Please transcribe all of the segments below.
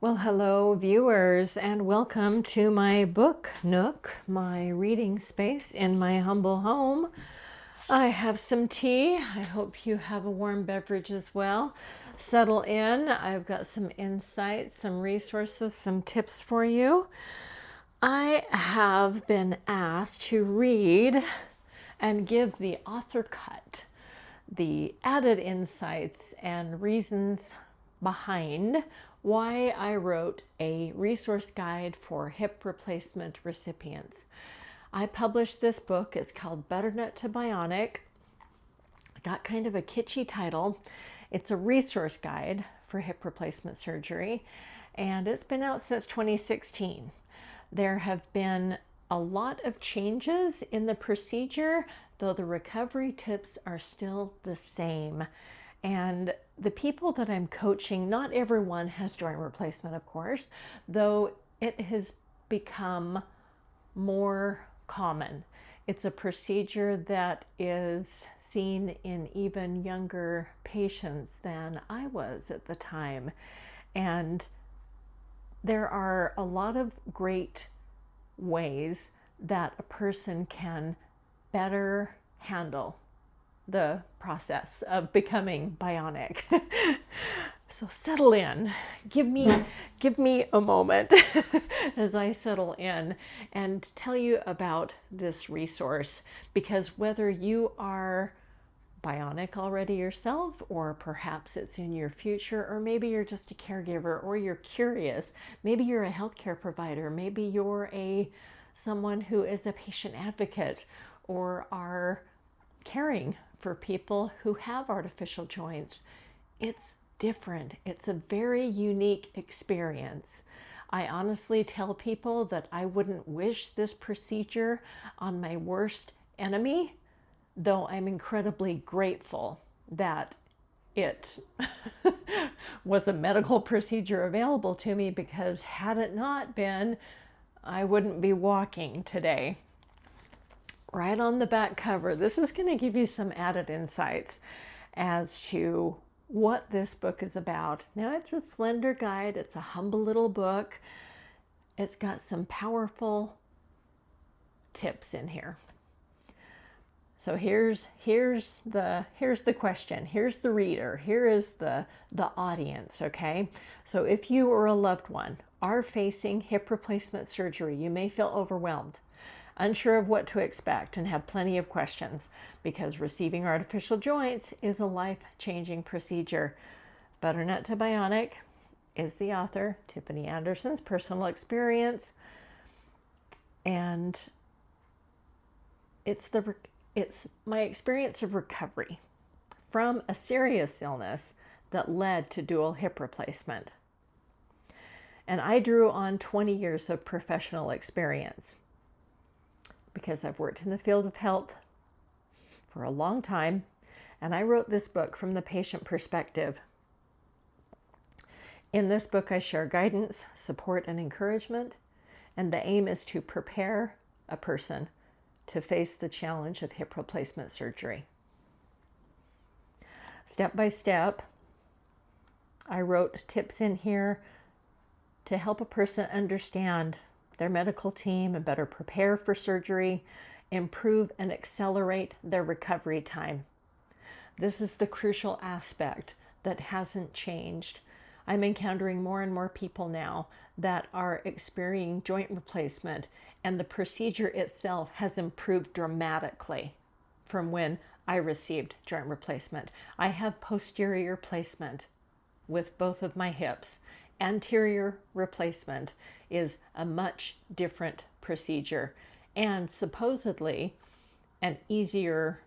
Well, hello, viewers, and welcome to my book nook, my reading space in my humble home. I have some tea. I hope you have a warm beverage as well. Settle in. I've got some insights, some resources, some tips for you. I have been asked to read and give the author cut, the added insights and reasons behind why I wrote a resource guide for hip replacement recipients. I published this book. It's called Butternut to Bionic. Got kind of a kitschy title. It's a resource guide for hip replacement surgery, and it's been out since 2016. There have been a lot of changes in the procedure, though the recovery tips are still the same. And the people that I'm coaching, not everyone has joint replacement, of course, though it has become more common. It's a procedure that is seen in even younger patients than I was at the time. And there are a lot of great ways that a person can better handle the process of becoming bionic. So settle in. Give me a moment as I settle in and tell you about this resource, because whether you are bionic already yourself, or perhaps it's in your future, or maybe you're just a caregiver, or you're curious, maybe you're a healthcare provider, maybe you're someone who is a patient advocate or are caring for people who have artificial joints. It's different. It's a very unique experience. I honestly tell people that I wouldn't wish this procedure on my worst enemy, though I'm incredibly grateful that it was a medical procedure available to me, because had it not been, I wouldn't be walking today. Right on the back cover, this is going to give you some added insights as to what this book is about. Now, it's a slender guide, it's a humble little book. It's got some powerful tips in here. So here's the question. Here's the reader. Here is the audience, okay? So if you or a loved one are facing hip replacement surgery, you may feel overwhelmed, unsure of what to expect, and have plenty of questions, because receiving artificial joints is a life-changing procedure. Butternut to Bionic is the author, Tiffany Anderson's personal experience, and it's my experience of recovery from a serious illness that led to dual hip replacement. And I drew on 20 years of professional experience, because I've worked in the field of health for a long time, and I wrote this book from the patient perspective. In this book, I share guidance, support, and encouragement, and the aim is to prepare a person to face the challenge of hip replacement surgery. Step by step, I wrote tips in here to help a person understand their medical team and better prepare for surgery, improve and accelerate their recovery time. This is the crucial aspect that hasn't changed. I'm encountering more and more people now that are experiencing joint replacement, and the procedure itself has improved dramatically from when I received joint replacement. I have posterior placement with both of my hips. Anterior replacement is a much different procedure, and supposedly an easier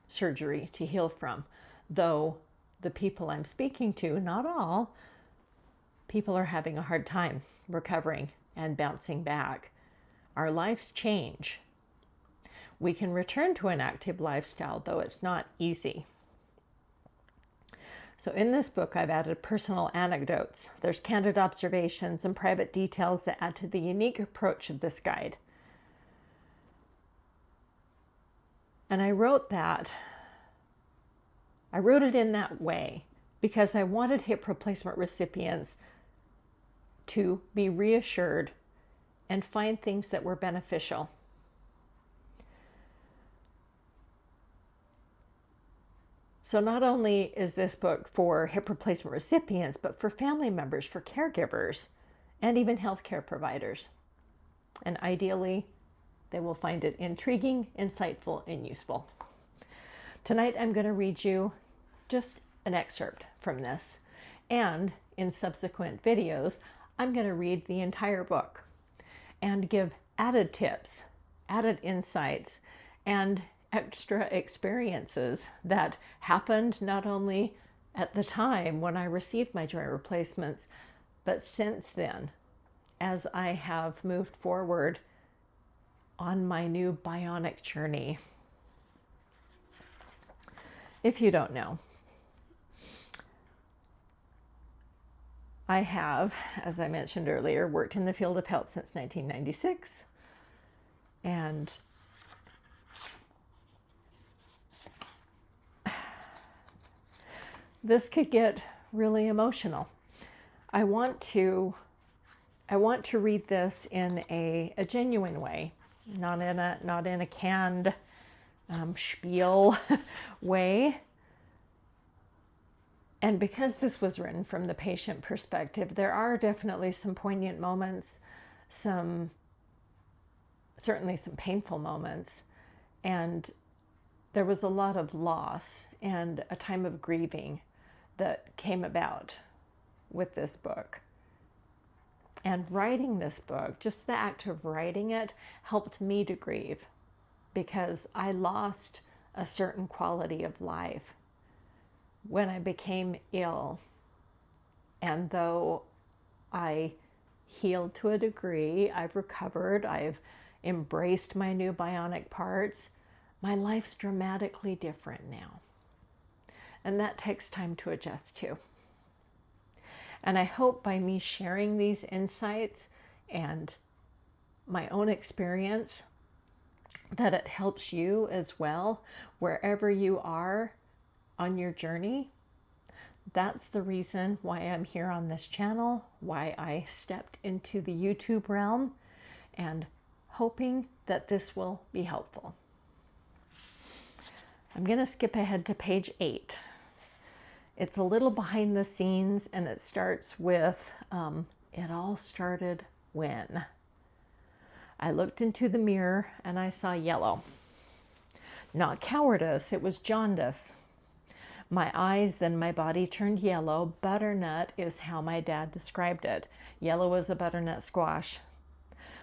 surgery to heal from, though the people I'm speaking to, not all, people are having a hard time recovering and bouncing back. Our lives change. We can return to an active lifestyle, though it's not easy. So in this book, I've added personal anecdotes. There's candid observations and private details that add to the unique approach of this guide. And I wrote it in that way because I wanted hip replacement recipients to be reassured and find things that were beneficial. So not only is this book for hip replacement recipients, but for family members, for caregivers, and even healthcare providers. And ideally, they will find it intriguing, insightful, and useful. Tonight, I'm going to read you just an excerpt from this. And in subsequent videos, I'm going to read the entire book and give added tips, added insights, and extra experiences that happened not only at the time when I received my joint replacements, but since then, as I have moved forward on my new bionic journey. If you don't know, I have, as I mentioned earlier, worked in the field of health since 1996, and this could get really emotional. I want to read this in a genuine way, not in a canned spiel way. And because this was written from the patient perspective, there are definitely some poignant moments, certainly some painful moments, and there was a lot of loss and a time of grieving that came about with this book. And writing this book, just the act of writing it, helped me to grieve because I lost a certain quality of life when I became ill. And though I healed to a degree, I've recovered, I've embraced my new bionic parts, my life's dramatically different now. And that takes time to adjust to. And I hope by me sharing these insights and my own experience that it helps you as well, wherever you are on your journey. That's the reason why I'm here on this channel, why I stepped into the YouTube realm, and hoping that this will be helpful. I'm going to skip ahead to page 8. It's a little behind the scenes, and it starts with, it all started when I looked into the mirror and I saw yellow. Not cowardice, it was jaundice. My eyes, then my body turned yellow. Butternut is how my dad described it. Yellow as a butternut squash.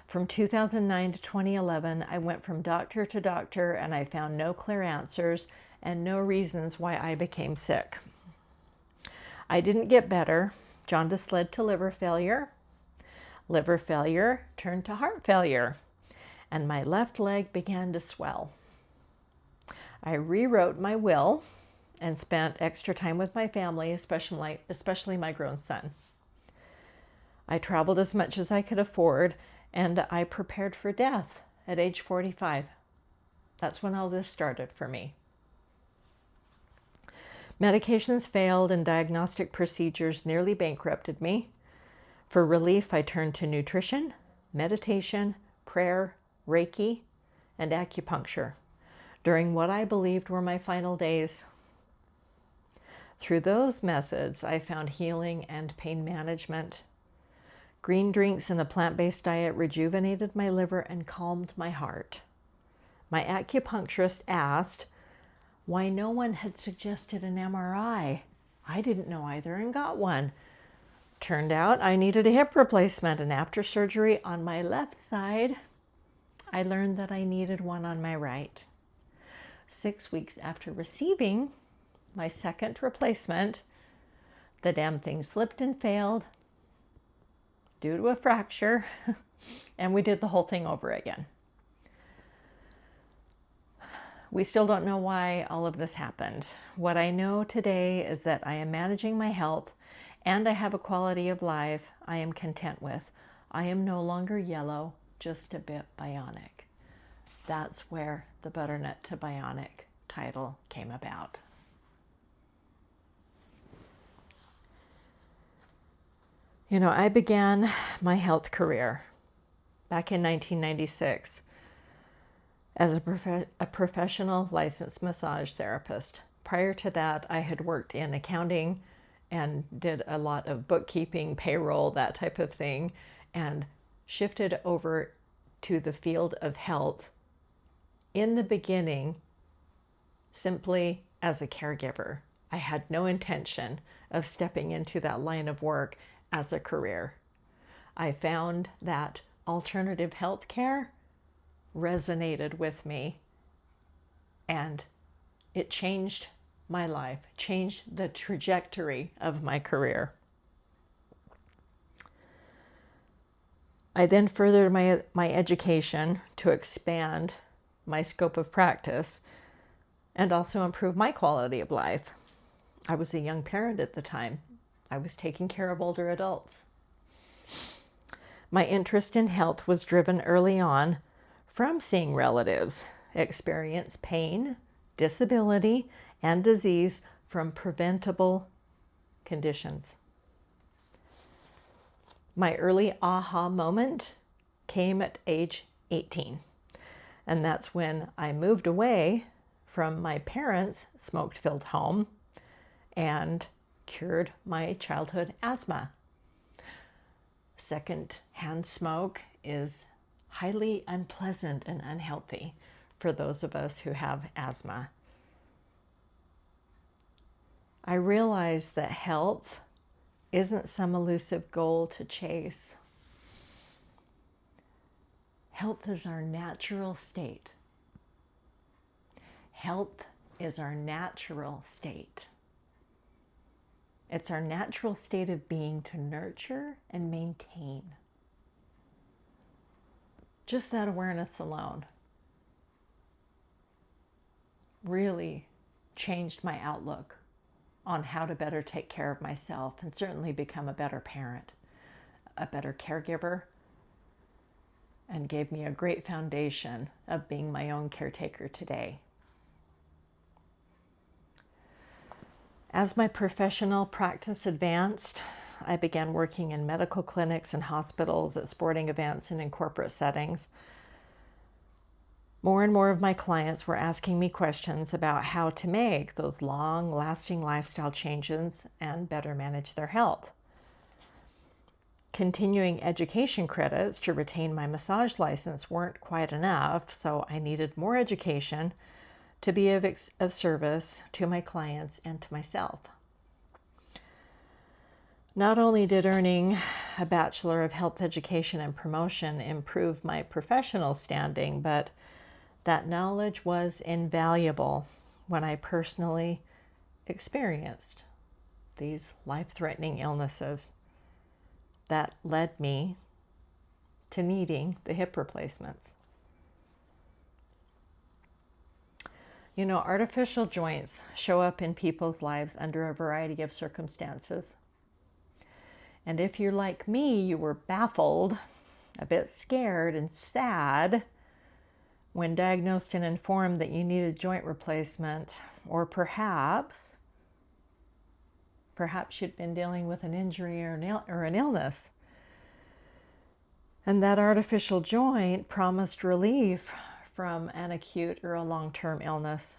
From 2009 to 2011, I went from doctor to doctor, and I found no clear answers and no reasons why I became sick. I didn't get better. Jaundice led to liver failure. Liver failure turned to heart failure, and my left leg began to swell. I rewrote my will and spent extra time with my family, especially my grown son. I traveled as much as I could afford, and I prepared for death at age 45. That's when all this started for me. Medications failed and diagnostic procedures nearly bankrupted me. For relief, I turned to nutrition, meditation, prayer, Reiki, and acupuncture during what I believed were my final days. Through those methods, I found healing and pain management. Green drinks and a plant-based diet rejuvenated my liver and calmed my heart. My acupuncturist asked why no one had suggested an MRI. I didn't know either and got one. Turned out I needed a hip replacement, and after surgery on my left side, I learned that I needed one on my right. 6 weeks after receiving my second replacement, the damn thing slipped and failed due to a fracture, and we did the whole thing over again. We still don't know why all of this happened. What I know today is that I am managing my health and I have a quality of life I am content with. I am no longer yellow, just a bit bionic. That's where the Butternut to Bionic title came about. I began my health career back in 1996 as a professional licensed massage therapist. Prior to that, I had worked in accounting and did a lot of bookkeeping, payroll, that type of thing, and shifted over to the field of health in the beginning simply as a caregiver. I had no intention of stepping into that line of work as a career. I found that alternative health care resonated with me, and it changed my life, changed the trajectory of my career. I then furthered my education to expand my scope of practice and also improve my quality of life. I was a young parent at the time. I was taking care of older adults. My interest in health was driven early on from seeing relatives experience pain, disability, and disease from preventable conditions. My early aha moment came at age 18, and that's when I moved away from my parents' smoke-filled home and cured my childhood asthma. Second-hand smoke is highly unpleasant and unhealthy for those of us who have asthma. I realized that health isn't some elusive goal to chase. Health is our natural state. Health is our natural state. It's our natural state of being to nurture and maintain. Just that awareness alone really changed my outlook on how to better take care of myself and certainly become a better parent, a better caregiver, and gave me a great foundation of being my own caretaker today. As my professional practice advanced, I began working in medical clinics and hospitals, at sporting events, and in corporate settings. More and more of my clients were asking me questions about how to make those long-lasting lifestyle changes and better manage their health. Continuing education credits to retain my massage license weren't quite enough, so I needed more education to be of service to my clients and to myself. Not only did earning a Bachelor of Health Education and Promotion improve my professional standing, but that knowledge was invaluable when I personally experienced these life-threatening illnesses that led me to needing the hip replacements. Artificial joints show up in people's lives under a variety of circumstances. And if you're like me, you were baffled, a bit scared and sad when diagnosed and informed that you needed joint replacement, or perhaps you'd been dealing with an injury or an illness, and that artificial joint promised relief from an acute or a long-term illness.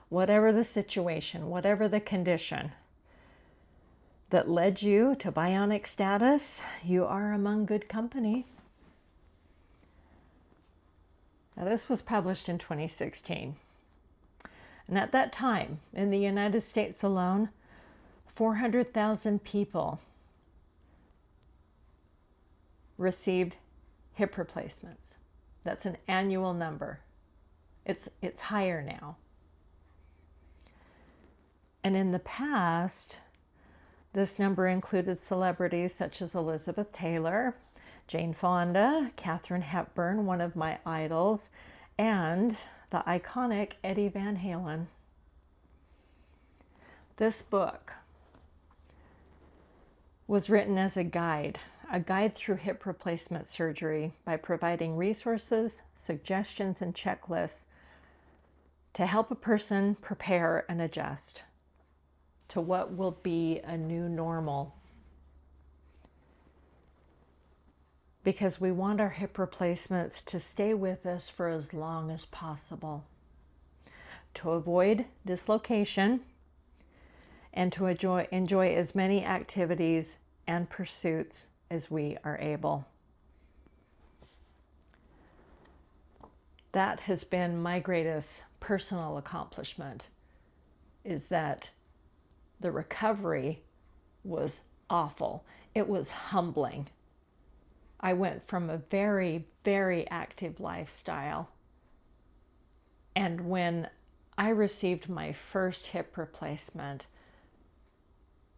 Whatever the situation, whatever the condition that led you to bionic status, you are among good company. Now, this was published in 2016. And at that time, in the United States alone, 400,000 people received hip replacements. That's an annual number. It's higher now. And in the past, this number included celebrities such as Elizabeth Taylor, Jane Fonda, Katharine Hepburn, one of my idols, and the iconic Eddie Van Halen. This book was written as a guide through hip replacement surgery by providing resources, suggestions, and checklists to help a person prepare and adjust. to what will be a new normal. Because we want our hip replacements to stay with us for as long as possible, to avoid dislocation and to enjoy as many activities and pursuits as we are able. That has been my greatest personal accomplishment, is that the recovery was awful. It was humbling. I went from a very, very active lifestyle. And when I received my first hip replacement,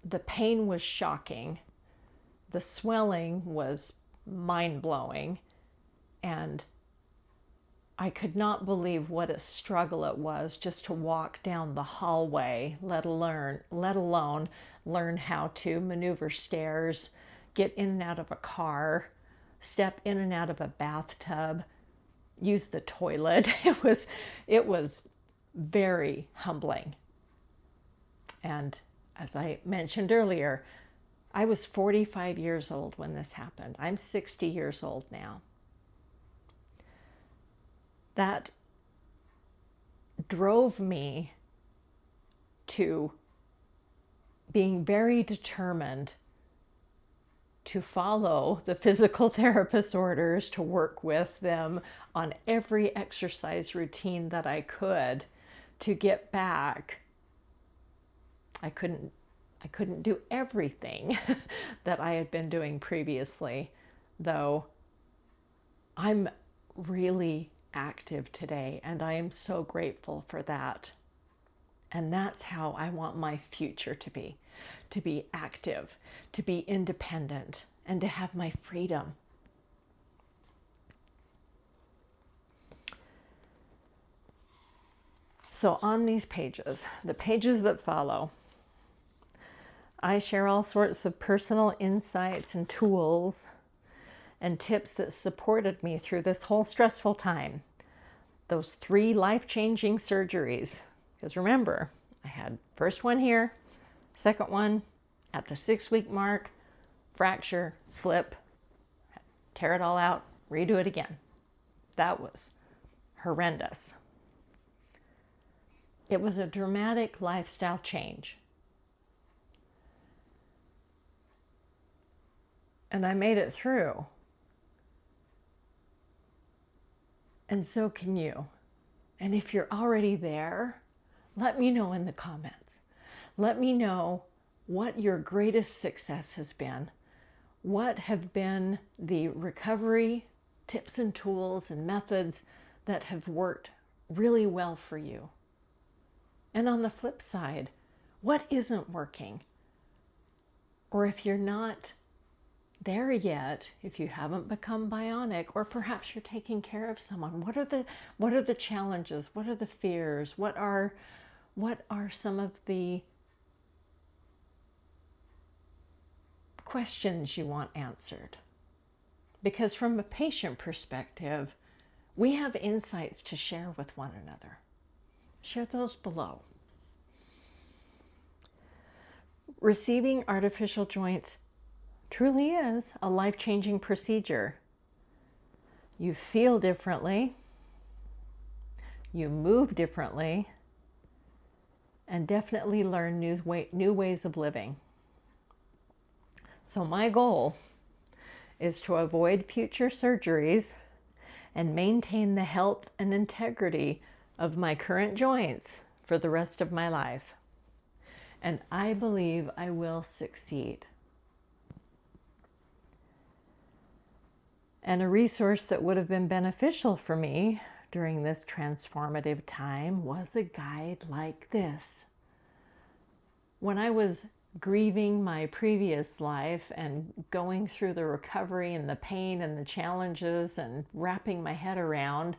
the pain was shocking. The swelling was mind-blowing. And I could not believe what a struggle it was just to walk down the hallway, let alone learn how to maneuver stairs, get in and out of a car, step in and out of a bathtub, use the toilet. It was very humbling. And as I mentioned earlier, I was 45 years old when this happened. I'm 60 years old now. That drove me to being very determined to follow the physical therapist orders, to work with them on every exercise routine that I could to get back. I couldn't do everything that I had been doing previously, though I'm really active today, and I am so grateful for that. And that's how I want my future to be active, to be independent, and to have my freedom. So on these pages, the pages that follow, I share all sorts of personal insights and tools and tips that supported me through this whole stressful time. Those 3 life-changing surgeries. Because remember, I had first one here, second one at the 6-week mark, fracture, slip, tear it all out, redo it again. That was horrendous. It was a dramatic lifestyle change. And I made it through. And so can you. And if you're already there, let me know in the comments. Let me know what your greatest success has been. What have been the recovery tips and tools and methods that have worked really well for you? And on the flip side, what isn't working? Or if you're not there yet, if you haven't become bionic, or perhaps you're taking care of someone, what are the challenges? What are the fears? What are some of the questions you want answered? Because from a patient perspective, we have insights to share with one another. Share those below. Receiving artificial joints truly is a life-changing procedure. You feel differently, you move differently, and definitely learn new ways of living. So my goal is to avoid future surgeries and maintain the health and integrity of my current joints for the rest of my life. And I believe I will succeed. And a resource that would have been beneficial for me during this transformative time was a guide like this. When I was grieving my previous life and going through the recovery and the pain and the challenges and wrapping my head around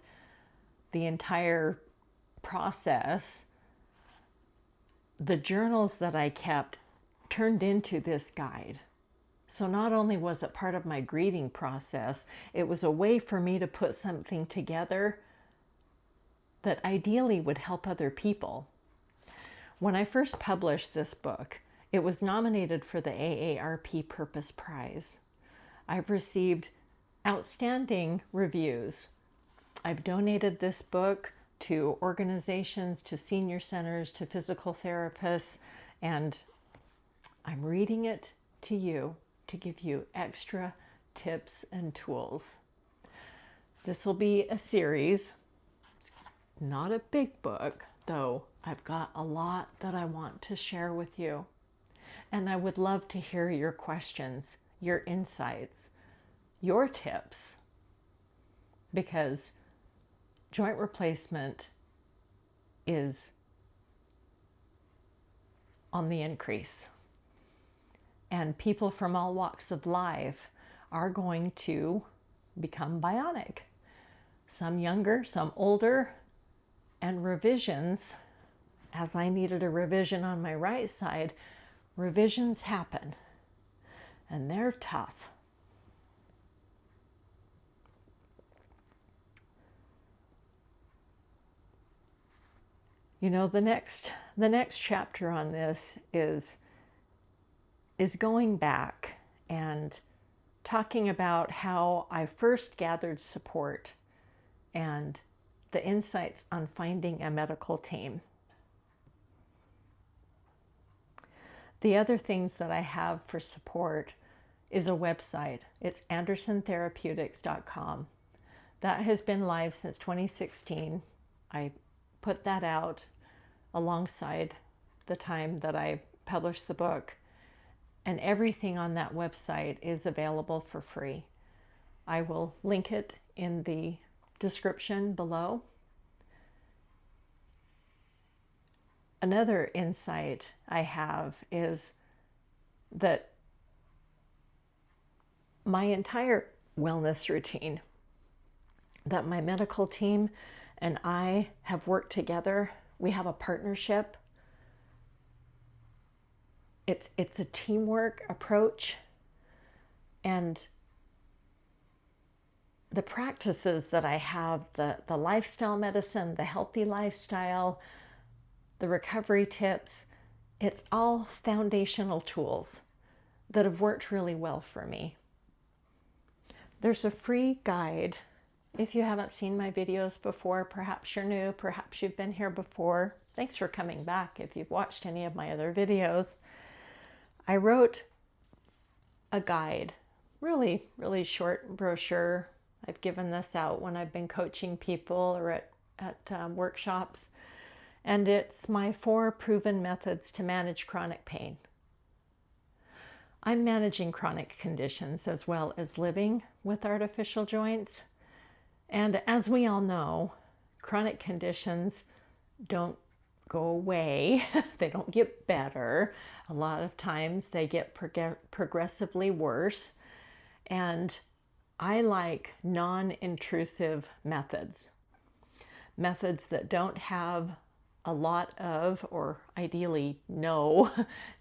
the entire process, the journals that I kept turned into this guide. So not only was it part of my grieving process, it was a way for me to put something together that ideally would help other people. When I first published this book, it was nominated for the AARP Purpose Prize. I've received outstanding reviews. I've donated this book to organizations, to senior centers, to physical therapists, and I'm reading it to you to give you extra tips and tools. This will be a series. It's not a big book, though I've got a lot that I want to share with you. And I would love to hear your questions, your insights, your tips, because joint replacement is on the increase. And people from all walks of life are going to become bionic. Some younger, some older, and revisions, as I needed a revision on my right side, revisions happen, and they're tough. You know, the next chapter on this is going back and talking about how I first gathered support and the insights on finding a medical team. The other things that I have for support is a website. It's andersontherapeutics.com. That has been live since 2016. I put that out alongside the time that I published the book. And everything on that website is available for free. I will link it in the description below. Another insight I have is that my entire wellness routine, that my medical team and I have worked together. We have a partnership. It's a teamwork approach, and the practices that I have, the lifestyle medicine, the healthy lifestyle, the recovery tips, it's all foundational tools that have worked really well for me. There's a free guide. If you haven't seen my videos before, perhaps you're new, perhaps you've been here before. Thanks for coming back if you've watched any of my other videos. I wrote a guide, really, really short brochure. I've given this out when I've been coaching people or at workshops. And it's my 4 proven methods to manage chronic pain. I'm managing chronic conditions as well as living with artificial joints. And as we all know, chronic conditions don't go away. They don't get better. A lot of times they get progressively worse. And I like non-intrusive methods. Methods that don't have a lot of, or ideally no,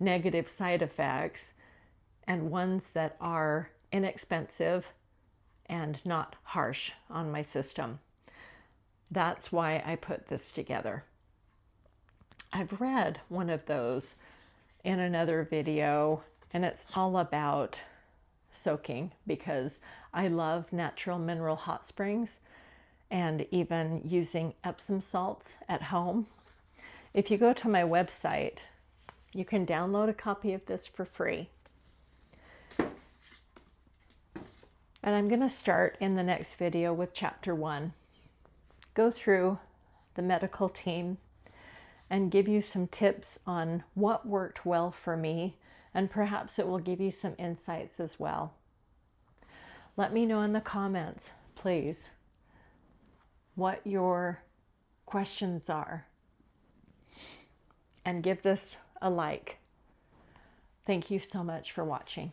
negative side effects, and ones that are inexpensive and not harsh on my system. That's why I put this together. I've read one of those in another video, and it's all about soaking, because I love natural mineral hot springs and even using Epsom salts at home. If you go to my website, you can download a copy of this for free. And I'm going to start in the next video with chapter 1. Go through the medical team and give you some tips on what worked well for me, and perhaps it will give you some insights as well. Let me know in the comments, please, what your questions are, and give this a like. Thank you so much for watching.